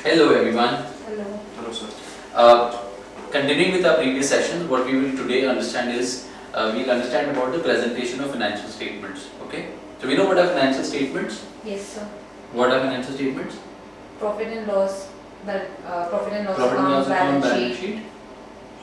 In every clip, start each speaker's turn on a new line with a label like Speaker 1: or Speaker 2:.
Speaker 1: Hello everyone.
Speaker 2: Hello.
Speaker 3: Hello, sir.
Speaker 1: Continuing with our previous session, what we will today understand is we'll understand about the presentation of financial statements. Okay. So we know what are financial statements.
Speaker 2: Yes, sir.
Speaker 1: What are financial statements?
Speaker 2: Profit and loss, profit and loss
Speaker 1: Profit and loss
Speaker 2: account,
Speaker 1: account,
Speaker 2: balance sheet,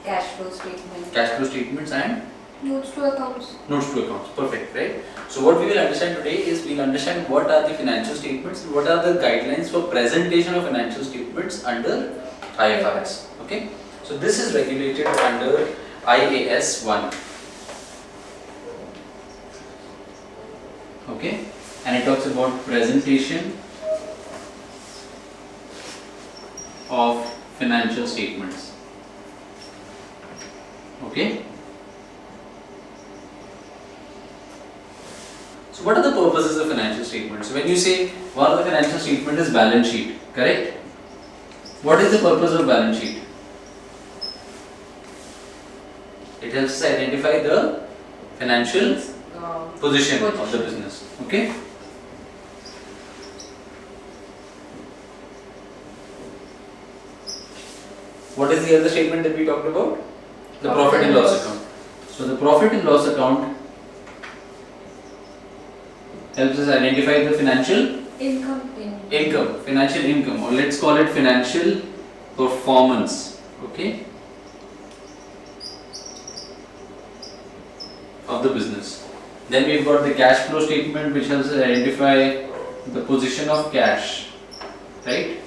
Speaker 2: cash flow statement,
Speaker 1: cash flow statements, and
Speaker 2: notes to accounts.
Speaker 1: notes to accounts. Perfect, right? So what we will understand today is we'll understand what are the financial statements and what are the guidelines for presentation of financial statements under IFRS. Okay. So this is regulated under IAS 1. Okay, and it talks about presentation of financial statements. Okay. So what are the purposes of financial statements? When you say one of the financial statement is balance sheet, correct? What is the purpose of balance sheet? It helps us identify the financial position of the business. Okay. What is the other statement that we talked about? The profit and loss account. So the profit and loss account helps us identify the financial financial income, or let's call it financial performance. Okay. Of the business. Then we've got the cash flow statement, which helps us identify the position of cash, right?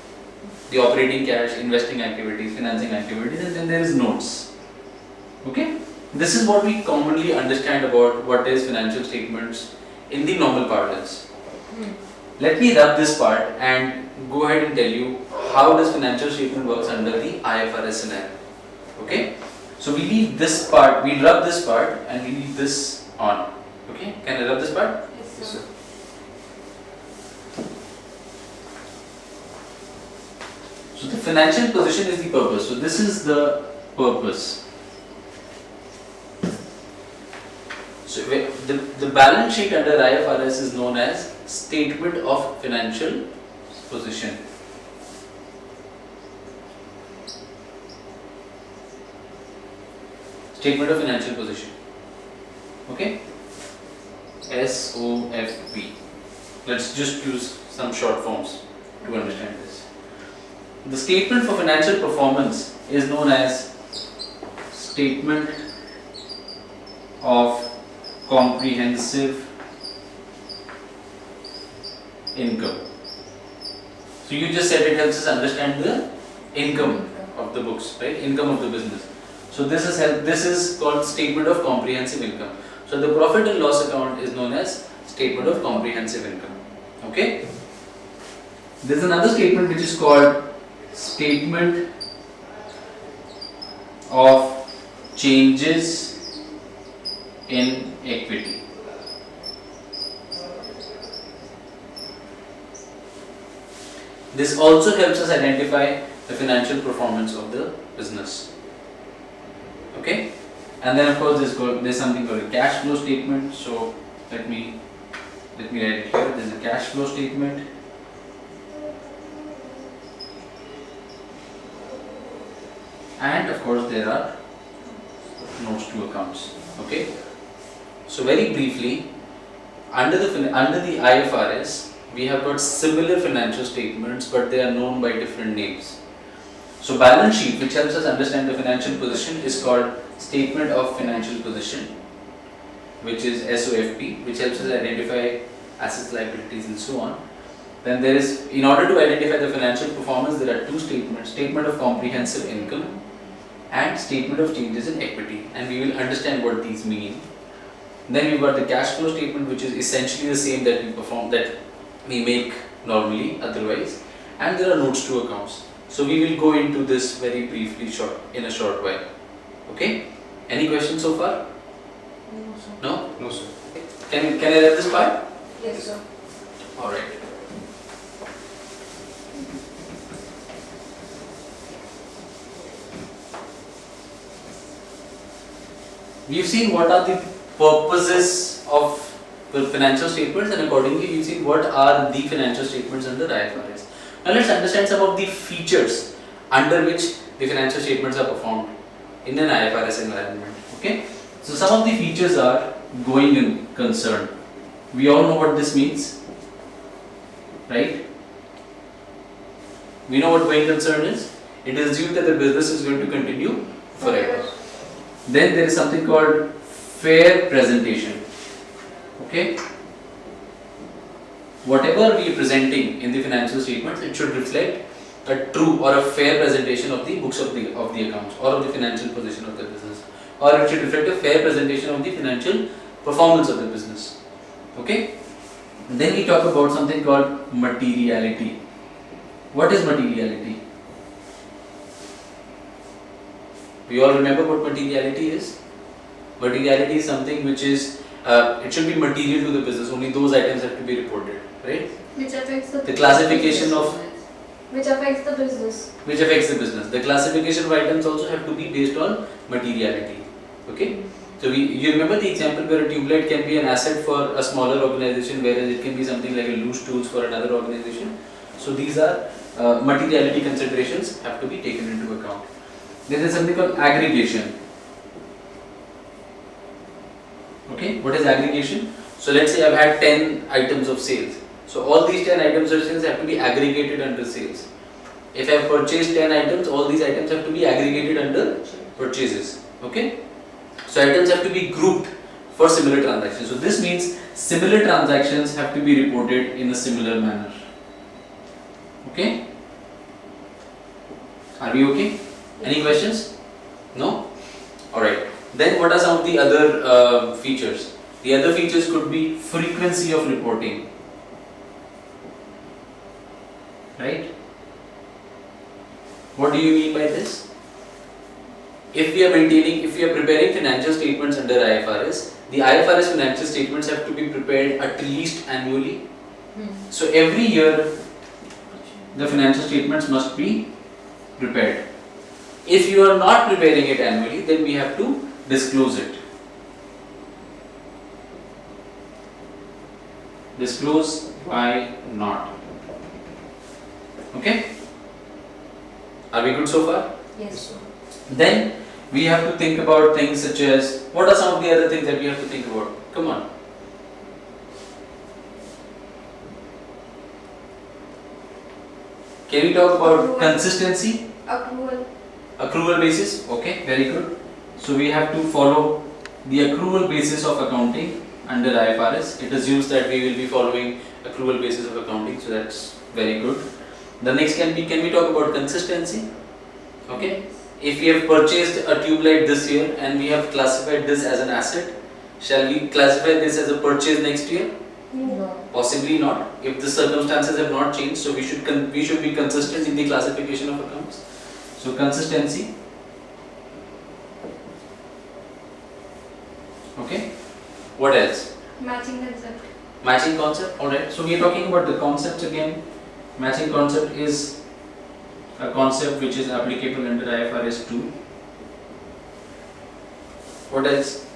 Speaker 1: The operating cash, investing activities, financing activities, and then there is notes. Okay? This is what we commonly understand about what is financial statements in the normal parlance. Let me rub this part and go ahead and tell you how does financial statement works under the IFRS scenario. Okay? So we leave this part, we'll rub this part and we leave this on. Okay? Can I rub this part?
Speaker 2: Yes, sir.
Speaker 1: So the financial position is the purpose. So this is the purpose. So the balance sheet under IFRS is known as statement of financial position. Statement of financial position. Okay? SOFP. Let's just use some short forms to understand this. The statement for financial performance is known as statement of comprehensive income. So you just said it helps us understand the income of the books, right? Income of the business. So this is called statement of comprehensive income. So the profit and loss account is known as statement of comprehensive income. Okay? There is another statement which is called statement of changes in equity. This also helps us identify the financial performance of the business. Okay, and then of course there's something called a cash flow statement. So let me write it here. There's a cash flow statement. And of course there are notes to accounts. Okay. So very briefly, under the IFRS, we have got similar financial statements, but they are known by different names. So balance sheet, which helps us understand the financial position, is called statement of financial position, which is SOFP, which helps us identify assets, liabilities, and so on. Then there is, in order to identify the financial performance, there are two statements: statement of comprehensive income and statement of changes in equity, and we will understand what these mean. Then we've got the cash flow statement, which is essentially the same that we make normally otherwise, and there are notes to accounts. So we will go into this very briefly in a short while. Okay? Any questions so far?
Speaker 2: No, sir.
Speaker 1: No?
Speaker 3: No, sir.
Speaker 1: Can I read this part?
Speaker 2: Yes, sir.
Speaker 1: Alright. We've seen what are the purposes of financial statements, and accordingly we've seen what are the financial statements under IFRS. Now let's understand some of the features under which the financial statements are performed in an IFRS environment. Okay, so some of the features are going in concern. We all know what this means, right? We know what going concern is. It is assumed that the business is going to continue forever. Then there is something called fair presentation. Okay, whatever we are presenting in the financial statements, it should reflect a true or a fair presentation of the books of the accounts or of the financial position of the business, or it should reflect a fair presentation of the financial performance of the business. Okay, then we talk about something called materiality. What is materiality? We all remember what materiality is. Materiality is something which is it should be material to the business. Only those items have to be reported, right?
Speaker 2: Which affects
Speaker 1: the classification of
Speaker 2: which affects the business.
Speaker 1: Which affects the business. The classification of items also have to be based on materiality. Okay. So you remember the example where a tubelight can be an asset for a smaller organization, whereas it can be something like a loose tools for another organization. So these are materiality considerations have to be taken into account. Then there is something called aggregation. Okay, what is aggregation? So let's say I've had 10 items of sales. So all these 10 items of sales have to be aggregated under sales. If I have purchased 10 items, all these items have to be aggregated under purchases. Okay. So items have to be grouped for similar transactions. So this means similar transactions have to be reported in a similar manner. Okay. Are we okay? Any questions? No? Alright. Then what are some of the other features? The other features could be frequency of reporting. Right? What do you mean by this? If we are preparing financial statements under IFRS, the IFRS financial statements have to be prepared at least annually. So every year the financial statements must be prepared. If you are not preparing it annually, then we have to disclose it. Disclose why not. Okay? Are we good so far?
Speaker 2: Yes.
Speaker 1: Then we have to think about things such as, what are some of the other things that we have to think about? Come on. Can we talk about consistency? Accrual basis. Okay, very good. So we have to follow the accrual basis of accounting under IFRS. It assumes that we will be following accrual basis of accounting, so that's very good. The next can we talk about consistency? Okay. If we have purchased a tube light this year and we have classified this as an asset, shall we classify this as a purchase next year?
Speaker 2: No.
Speaker 1: Possibly not. If the circumstances have not changed, so we should be consistent in the classification of accounts. So consistency. Okay. What else?
Speaker 2: Matching concept.
Speaker 1: Matching concept. Alright. So we are talking about the concepts again. Matching concept is a concept which is applicable under IFRS 2. What else?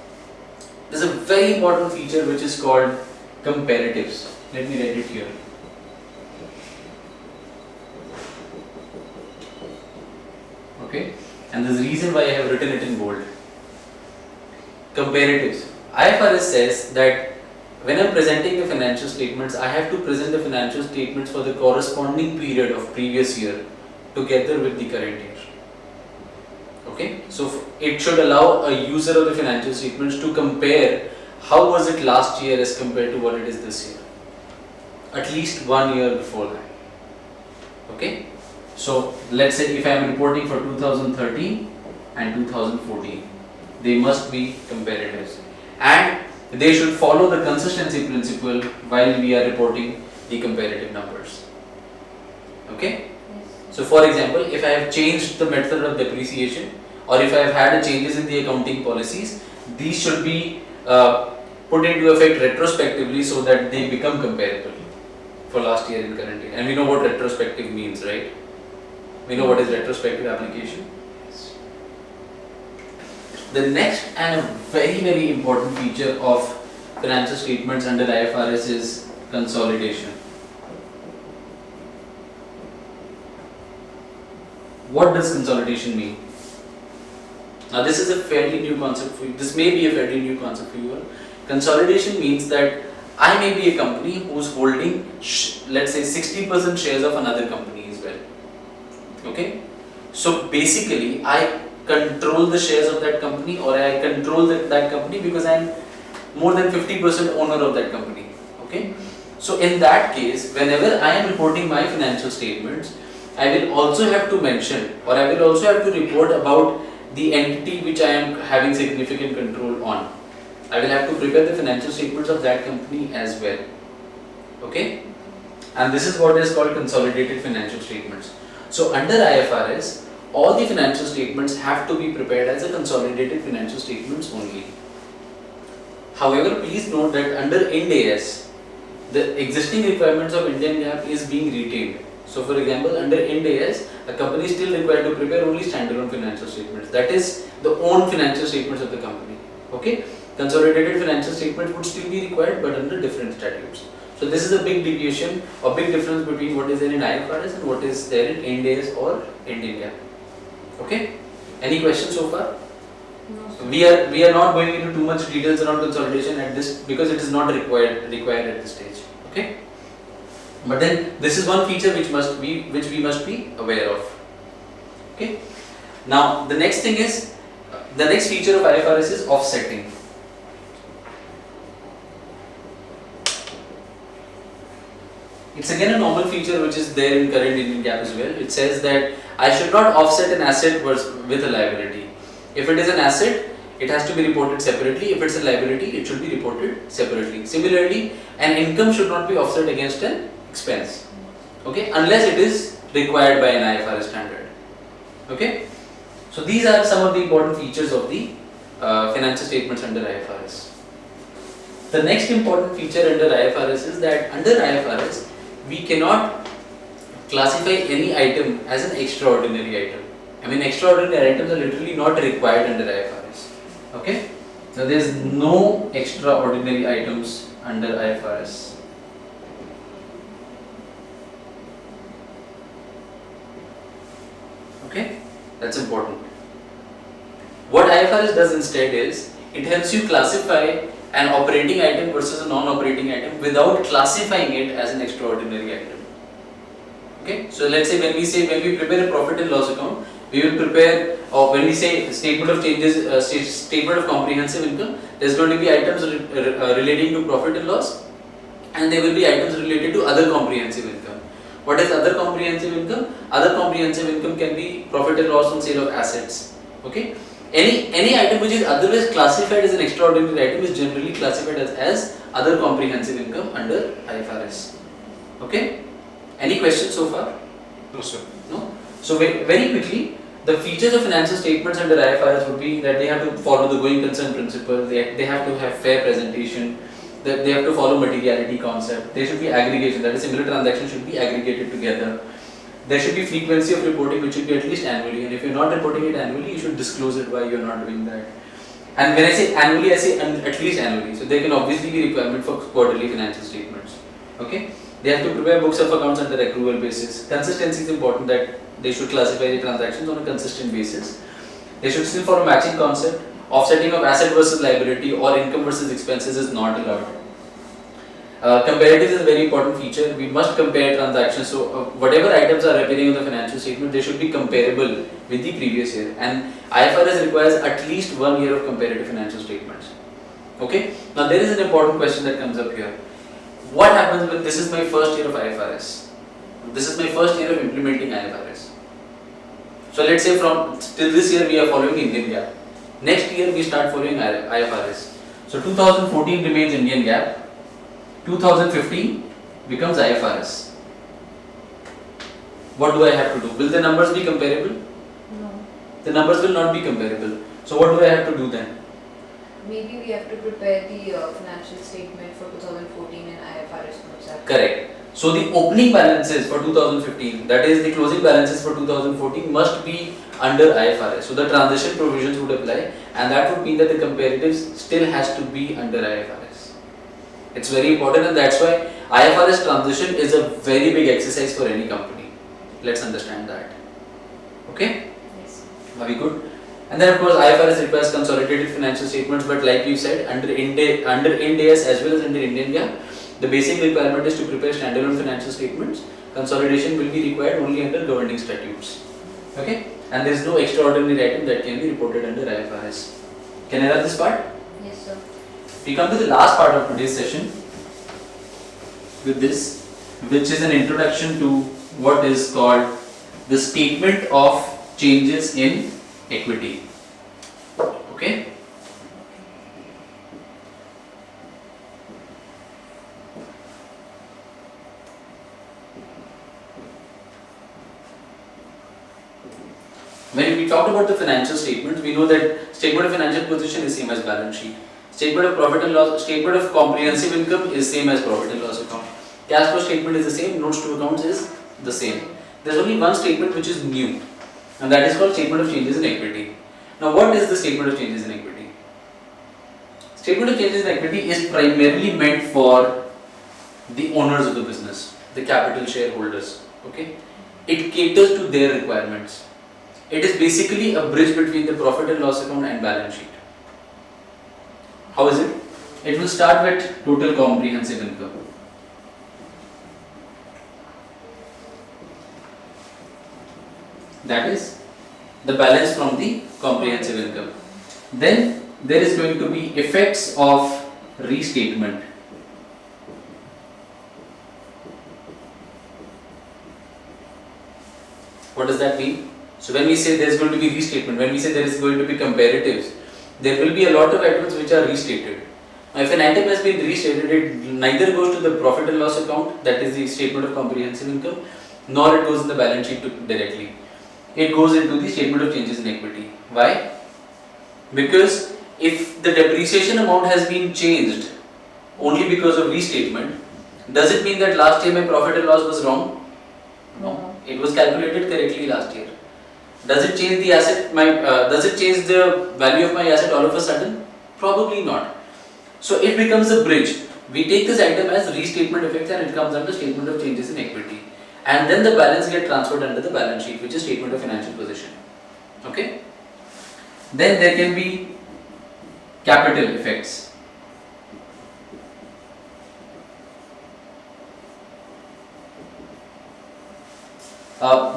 Speaker 1: There's a very important feature which is called comparatives. Let me write it here. Okay, and there's a reason why I have written it in bold. Comparatives. IFRS says that when I'm presenting the financial statements, I have to present the financial statements for the corresponding period of previous year together with the current year. Okay, so it should allow a user of the financial statements to compare how was it last year as compared to what it is this year. At least 1 year before that. Okay, so let's say if I am reporting for 2013 and 2014, they must be comparatives, and they should follow the consistency principle while we are reporting the comparative numbers. Okay. So for example, if I have changed the method of depreciation, or if I have had changes in the accounting policies, these should be put into effect retrospectively so that they become comparable for last year and current year. And we know what retrospective means, right? We know what is retrospective application. The next and a very, very important feature of financial statements under IFRS is consolidation. What does consolidation mean? Now this is a fairly new concept for you. This may be a fairly new concept for you all. Consolidation means that I may be a company who's holding, let's say 60% shares of another company as well. Okay? So basically, I control the shares of that company, or I control that company because I'm more than 50% owner of that company. Okay? So in that case, whenever I am reporting my financial statements, I will also have to mention, or I will also have to report about the entity which I am having significant control on. I will have to prepare the financial statements of that company as well. Okay? And this is what is called consolidated financial statements. So under IFRS, all the financial statements have to be prepared as a consolidated financial statements only. However, please note that under Ind AS, the existing requirements of Indian GAAP is being retained. So for example, under Ind AS, a company is still required to prepare only standalone financial statements. That is the own financial statements of the company. Okay? Consolidated financial statements would still be required, but under different statutes. So this is a big deviation or big difference between what is there in IFRS and what is there in Ind AS or Indian GAAP. Okay? Any questions so far?
Speaker 2: No, sir.
Speaker 1: We are not going into too much details around consolidation at this because it is not required at this stage. Okay? But then this is one feature which we must be aware of. Okay? Now the next thing is the next feature of IFRS is offsetting. It's again a normal feature which is there in current Indian GAAP as well. It says that I should not offset an asset with a liability. If it is an asset, it has to be reported separately. If it's a liability, it should be reported separately. Similarly, an income should not be offset against an expense. Okay, unless it is required by an IFRS standard. Okay, so these are some of the important features of the financial statements under IFRS. The next important feature under IFRS is that under IFRS, we cannot classify any item as an extraordinary item. I mean, extraordinary items are literally not required under IFRS. Okay? So there is no extraordinary items under IFRS. Okay? That's important. What IFRS does instead is, it helps you classify an operating item versus a non-operating item without classifying it as an extraordinary item. Okay, so let's say when we prepare a profit and loss account, we will prepare, or when we say statement of changes, statement of comprehensive income, there's going to be items relating to profit and loss, and there will be items related to other comprehensive income. What is other comprehensive income? Other comprehensive income can be profit and loss on sale of assets. Okay. Any item which is otherwise classified as an extraordinary item is generally classified as other comprehensive income under IFRS. Okay? Any questions so far?
Speaker 3: No, sir.
Speaker 1: No? So very quickly, the features of financial statements under IFRS would be that they have to follow the going concern principle, they have to have fair presentation, that they have to follow materiality concept, there should be aggregation, that is similar transactions should be aggregated together. There should be frequency of reporting which should be at least annually, and if you're not reporting it annually, you should disclose it why you're not doing that. And when I say annually, I say at least annually. So there can obviously be requirement for quarterly financial statements. Okay? They have to prepare books of accounts under accrual basis. Consistency is important, that they should classify the transactions on a consistent basis. They should still follow matching concept. Offsetting of asset versus liability or income versus expenses is not allowed. Comparative is a very important feature. We must compare transactions. So whatever items are appearing in the financial statement, they should be comparable with the previous year. And IFRS requires at least 1 year of comparative financial statements. Okay. Now there is an important question that comes up here. What happens when this is my first year of IFRS? This is my first year of implementing IFRS. So let's say from till this year we are following Indian GAAP. Next year we start following IFRS. So 2014 remains Indian GAAP. 2015 becomes IFRS. What do I have to do? Will the numbers be comparable?
Speaker 2: No.
Speaker 1: The numbers will not be comparable. So what do I have to do then?
Speaker 2: Maybe we have to prepare the financial statement for 2014 and IFRS notes.
Speaker 1: Correct. So the opening balances for 2015, that is the closing balances for 2014, must be under IFRS. So the transition provisions would apply, and that would mean that the comparatives still has to be under IFRS. It's very important, and that's why IFRS transition is a very big exercise for any company. Let's understand that. Okay?
Speaker 2: Yes.
Speaker 1: Are we good? And then of course IFRS requires consolidated financial statements, but like you said, under Ind AS as well as under Indian GAAP, the basic requirement is to prepare standalone financial statements. Consolidation will be required only under governing statutes. Okay? And there is no extraordinary item that can be reported under IFRS. Can I run this part?
Speaker 2: Yes, sir.
Speaker 1: We come to the last part of today's session with this, which is an introduction to what is called the statement of changes in equity. Okay? When we talked about the financial statements, we know that statement of financial position is same as balance sheet. Statement of profit and loss, statement of comprehensive income is same as profit and loss account. Cash flow statement is the same, notes to accounts is the same. There is only one statement which is new, and that is called statement of changes in equity. Now what is the statement of changes in equity? Statement of changes in equity is primarily meant for the owners of the business, the capital shareholders. Okay? It caters to their requirements. It is basically a bridge between the profit and loss account and balance sheet. How is it? It will start with total comprehensive income. That is the balance from the comprehensive income. Then there is going to be effects of restatement. What does that mean? So when we say there is going to be restatement, when we say there is going to be comparatives, there will be a lot of items which are restated. Now if an item has been restated, it neither goes to the profit and loss account, that is the statement of comprehensive income, nor it goes in the balance sheet directly. It goes into the statement of changes in equity. Why? Because if the depreciation amount has been changed only because of restatement, does it mean that last year my profit and loss was wrong? No. It was calculated correctly last year. Does it change the asset? Does it change the value of my asset all of a sudden? Probably not. So it becomes a bridge. We take this item as restatement effect and it comes under statement of changes in equity. And then the balance gets transferred under the balance sheet, which is statement of financial position. Okay? Then there can be capital effects.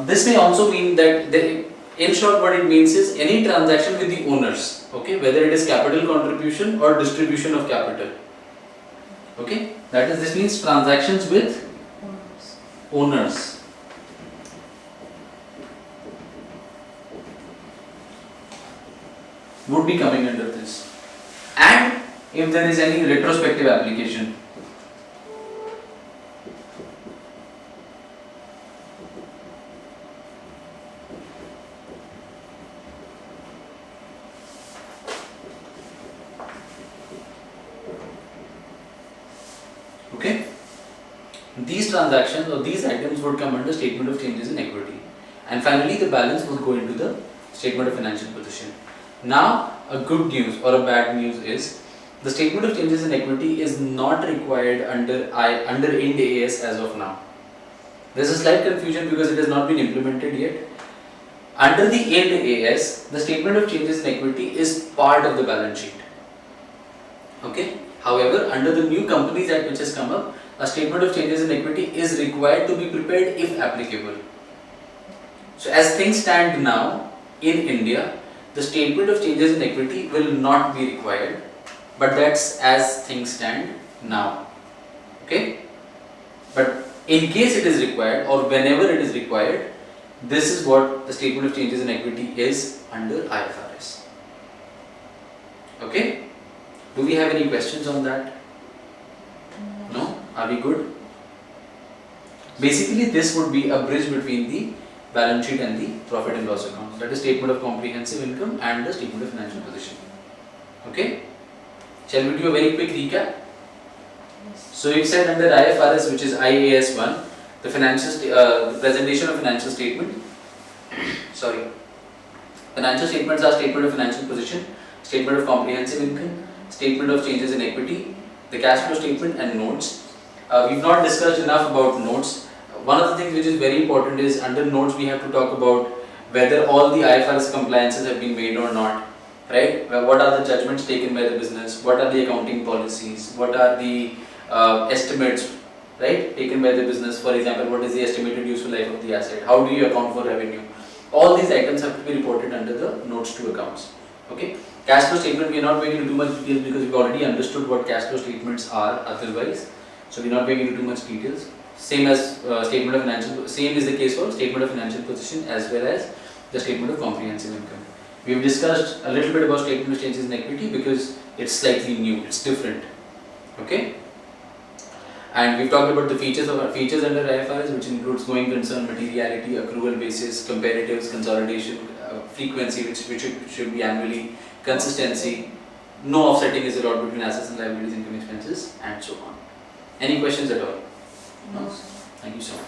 Speaker 1: This may also mean that, in short, what it means is any transaction with the owners, okay, whether it is capital contribution or distribution of capital. Okay, that is, this means transactions with owners. Would be coming under this. And if there is any retrospective application. Okay, these transactions or these items would come under statement of changes in equity, and finally the balance would go into the statement of financial position. Now, a good news or a bad news is the statement of changes in equity is not required under Ind AS as of now. There is a slight confusion because it has not been implemented yet. Under the Ind AS, the statement of changes in equity is part of the balance sheet. Okay. However, under the new Companies Act which has come up, a statement of changes in equity is required to be prepared if applicable. So as things stand now in India, the statement of changes in equity will not be required, but that's as things stand now. Okay? But in case it is required or whenever it is required, this is what the statement of changes in equity is under IFRS. Okay? Do we have any questions on that? No? Are we good? Basically, this would be a bridge between the balance sheet and the profit and loss account. That is statement of comprehensive income and the statement of financial position. Okay? Shall we do a very quick recap? So we said under IFRS, which is IAS 1, the presentation of financial statement. Sorry. Financial statements are statement of financial position, statement of comprehensive income, statement of changes in equity, the cash flow statement, and notes. We've not discussed enough about notes. One of the things which is very important is under notes we have to talk about whether all the IFRS compliances have been made or not, right? What are the judgments taken by the business? What are the accounting policies? What are the estimates, right, taken by the business? For example, what is the estimated useful life of the asset? How do you account for revenue? All these items have to be reported under the notes to accounts. Okay. Cash flow statement, we are not going into too much details because we've already understood what cash flow statements are otherwise. So we're not going into too much details. Same as statement of financial, same is the case for statement of financial position as well as the statement of comprehensive income. We've discussed a little bit about statement of changes in equity because it's slightly new, it's different. Okay. And we've talked about the features under IFRS, which includes going concern, materiality, accrual basis, comparatives, consolidation, frequency, which should be annually, consistency, no offsetting is allowed between assets and liabilities, income expenses, and so on. Any questions at all?
Speaker 2: No, sir.
Speaker 1: Thank you so much.